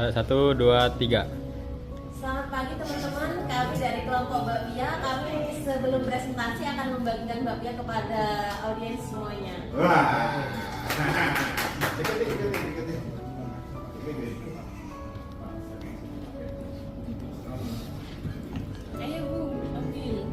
1, 2, 3. Selamat pagi teman-teman, kami dari kelompok Bakpia. Kami sebelum presentasi akan membagikan bakpia kepada audiens semuanya. Wah. Ayo Bu, ambil.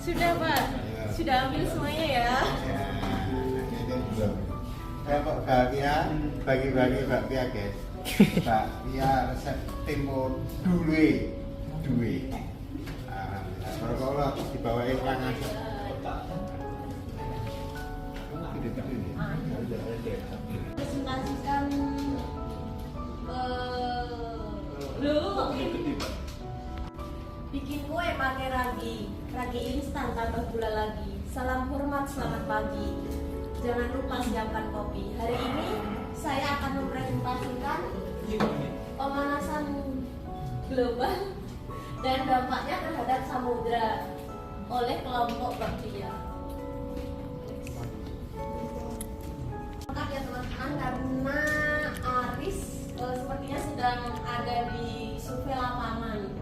Sudah Pak, sudah ambil semuanya ya. Kok bagi-bagi bakpia guys. Bakpia resep timur duwe. Alhamdulillah. Kalau dibawain tangan. Presentasikan bikin kue pakai ragi instan tambah gula lagi. Salam hormat, selamat pagi. Jangan lupa siapkan kopi. Hari ini saya akan mempresentasikan pemanasan global dan dampaknya terhadap samudra oleh kelompok Bakpia. Ya teman-teman, karena Aris sepertinya sedang ada di survei lapangan.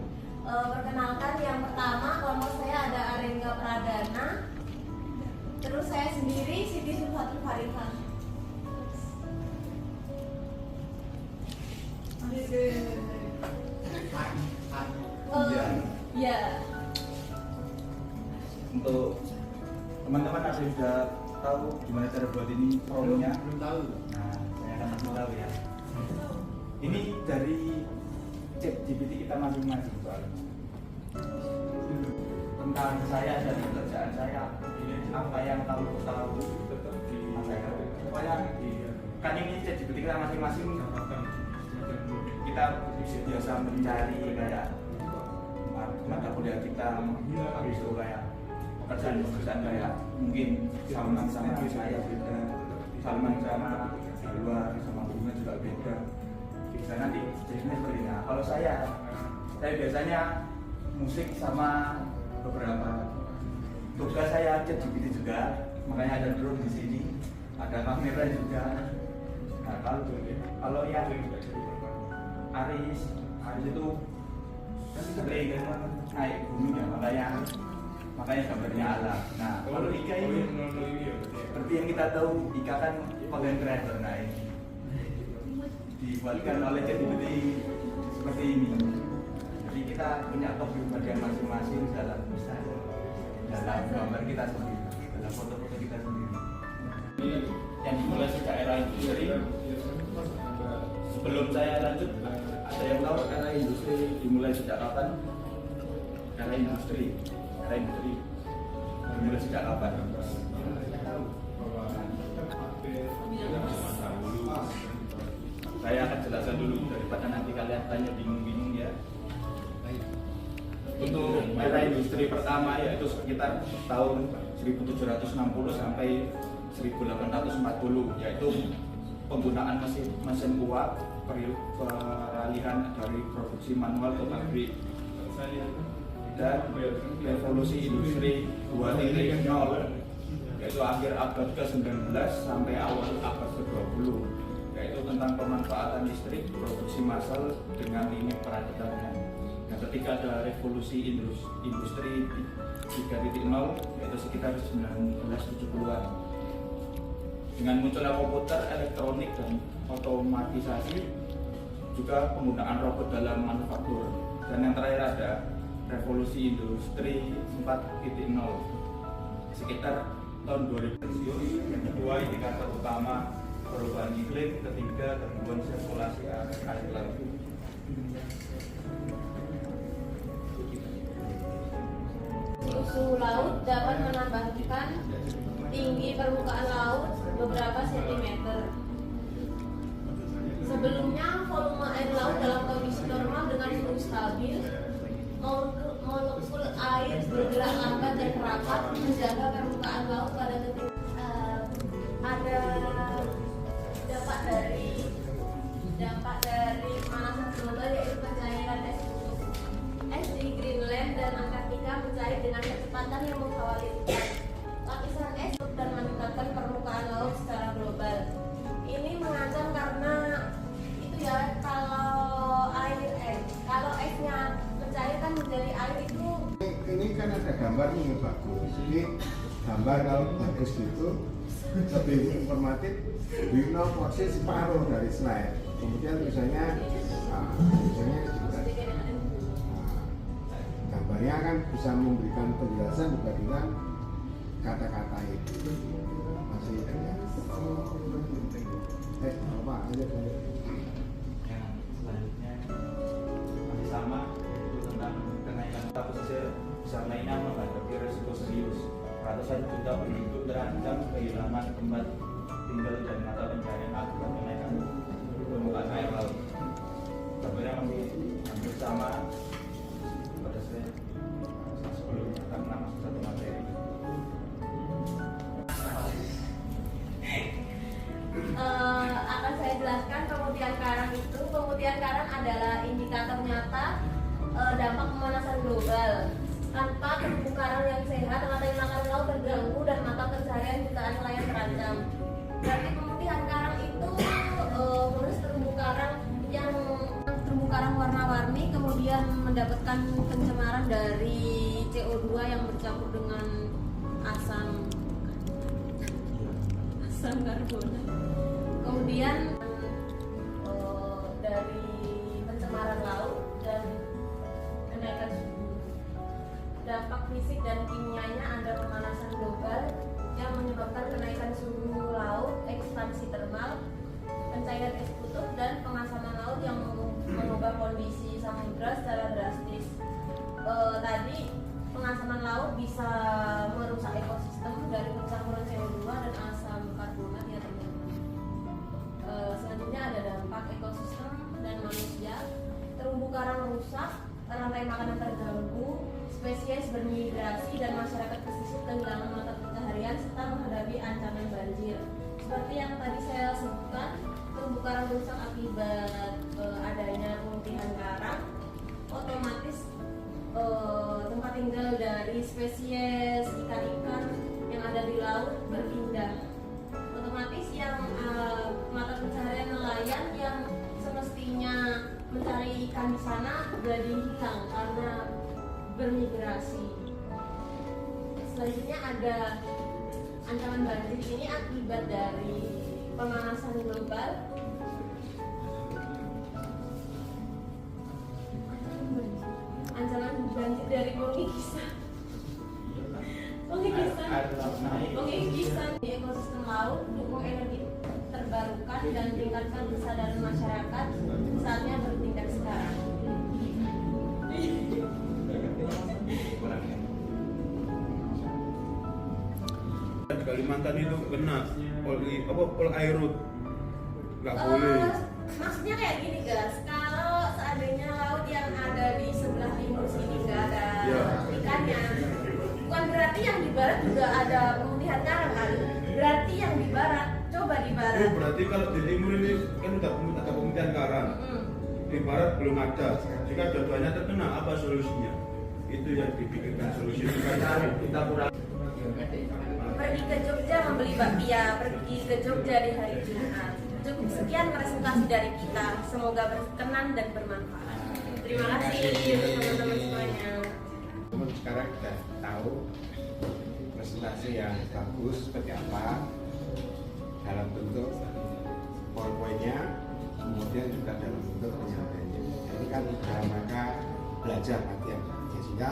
Perkenalkan, yang pertama kelompok saya ada Arenga Pradana, terus saya sendiri Siti Sulfatul Farifah. Ya. Untuk teman-teman ada yang sudah tahu gimana cara buat ini promnya? Belum tahu. Nah, saya akan kasih tahu ya. Ini dari ChatGPT kita masing-masing soalnya. Tentang saya dan pekerjaan saya, apa yang tahu supaya kan ini ChatGPT kita masing-masing kita biasa mencari kayak mata kuliah kita habis itu kayak pekerjaan kayak mungkin Salman sama saya beda, Salman sama luar sama bunga juga beda. Bisa nanti jadinya seperti ini. Nah, kalau saya biasanya musik sama beberapa tugas saya ChatGPT juga, makanya ada drone di sini, ada kamera juga. Nah, kalau yang Aris itu sering naik gunung ya, makanya gambarnya alam. Nah, kalau Ika ini seperti yang kita tahu, Ika kan content creator. Nah, ini dibuatkan oleh ChatGPT seperti ini. Jadi kita punya kepribadian masing-masing dalam gambar kita sendiri, dalam foto-foto kita sendiri. Ini yang dimulai sejak era industri. Sebelum saya lanjut, ada yang tahu era industri dimulai sejak kapan? Era industri dimulai sejak kapan? Saya akan jelaskan dulu daripada nanti kalian tanya bingung-bingung ya. Untuk era industri pertama yaitu sekitar tahun 1760 sampai 1840, yaitu penggunaan mesin uap, peralihan dari produksi manual ke pabrik, dan revolusi industri 2.0 yaitu akhir abad ke-19 sampai awal abad ke-20, yaitu tentang pemanfaatan listrik, produksi massal dengan limit peradabannya. Nah, ketika ada revolusi industri 3.0 yaitu sekitar 1970-an, dengan munculnya komputer, elektronik, dan otomatisasi, juga penggunaan robot dalam manufaktur. Dan yang terakhir ada revolusi industri 4.0 sekitar tahun 2000. Yang kedua, indikator utama perubahan iklim. Ketiga, gangguan sirkulasi air laut. Suhu laut dapat menambahkan tinggi permukaan laut beberapa sentimeter. Sebelumnya, volume air laut dalam kondisi normal dengan suhu stabil, molekul air bergerak lambat dan rapat menjaga permukaan laut pada ketinggian. kecepatan yang mengkhawatirkan. Lapisan es dan meningkatkan permukaan laut secara global. Ini mengancam karena itu ya, kalau esnya mencairkan menjadi air itu. Ini kan ada gambarnya yang bagus. Ini gambar kalau bagus gitu lebih informatif. Bino posisi separuh dari slide. Kemudian tulisannya juga, gambarnya kan bisa memberikan penjelasan dibandingkan kata-kata itu. Masih ada. Apa aja boleh. Yang selanjutnya masih sama, yaitu tentang kenaikan status saja besar lainnya menghadapi risiko serius. Ratusan juta penduduk terancam kehilangan tempat tinggal dan mata pencaharian akibat kenaikan permukaan air laut. Sebenarnya masih hampir sama pada saya sebelumnya karena masuk satu materi. Akan saya jelaskan pemutihan karang itu. Pemutihan karang adalah indikator nyata dampak pemanasan global. Tanpa terumbu karang yang sehat, rantai makanan laut terganggu dan mata pencaharian jutaan nelayan terancam. Berarti pemutihan karang itu menulis terumbu karang warna-warni, kemudian mendapatkan pencemaran dari CO2 yang bercampur dengan asam karbona. Kemudian dari pencemaran laut dan kenaikan suhu. Dampak fisik dan kimianya ada pemanasan global yang menyebabkan kenaikan suhu laut, ekspansi termal, pencairan es kutub, dan pengasaman laut yang mengubah kondisi samudra secara drastis. Tadi pengasaman laut bisa merusak ekosistem dari pencampuran CO2 dan asam karbonat ya teman-teman. Selanjutnya ada dampak ekosistem dan manusia. Terumbu karang rusak, rantai makanan terganggu, spesies bermigrasi, dan masyarakat pesisir kehilangan mata pencaharian serta menghadapi ancaman banjir. Seperti yang tadi saya sebutkan, terumbu karang rusak akibat adanya pemutihan karang, otomatis tempat tinggal dari spesies ikan-ikan yang ada di laut berpindah. Otomatis yang mata pencaharian nelayan yang semestinya mencari ikan di sana jadi hilang karena bermigrasi. Selanjutnya ada ancaman banjir. Ini akibat dari pemanasan global. Ancaman banjir dari penggigisan di ekosistem laut, dukung energi terbarukan dan tingkatkan kesadaran masyarakat. Saatnya bertindak sekarang. Di Kalimantan itu kena pol airut, nggak boleh. Maksudnya kayak gini guys, kalau seandainya laut yang ada di sebelah timur sini nggak ada ikannya, bukan berarti yang di barat juga ada pemutihan karang kan? Berarti yang di barat, coba di barat. Oh, berarti kalau di timur ini kan udah ada pemutihan karang, di barat belum ada. Jika dua-duanya terkena, apa solusinya? Itu yang dipikirkan solusi. Kita kurang. Pergi ke Jogja membeli bakpia, pergi ke Jogja di hari Jumat. Cukup sekian presentasi dari kita. Semoga berkenan dan bermanfaat. Terima kasih untuk teman-teman semuanya. Teman sekarang kita tahu presentasi yang bagus seperti apa dalam bentuk PowerPoint-nya, kemudian juga dalam bentuk penyampaiannya. Ini kan dalam rangka belajar latihan, sehingga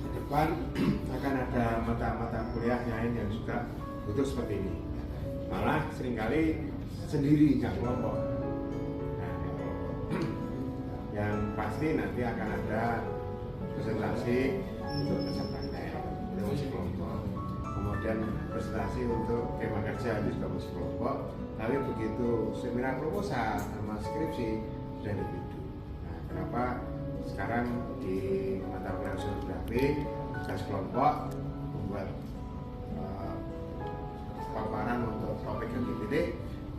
ke depan akan ada mata-mata kuliah lain yang juga butuh seperti ini. Malah seringkali sendiri nggak kelompok. Nah, yang pasti nanti akan ada presentasi untuk pesertanya, musik kelompok. Kemudian presentasi untuk tema kerja itu juga musik kelompok. Tapi begitu seminar proposal sama skripsi sudah individu. Nah, kenapa sekarang di mata kuliah oceanografi tugas kelompok membuat paparan untuk topik yang titik,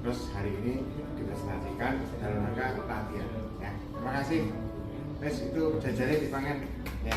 terus hari ini dipresentasikan dalam rangka latihan. Ya, terima kasih. Terus itu jajarnya dipangan. Ya.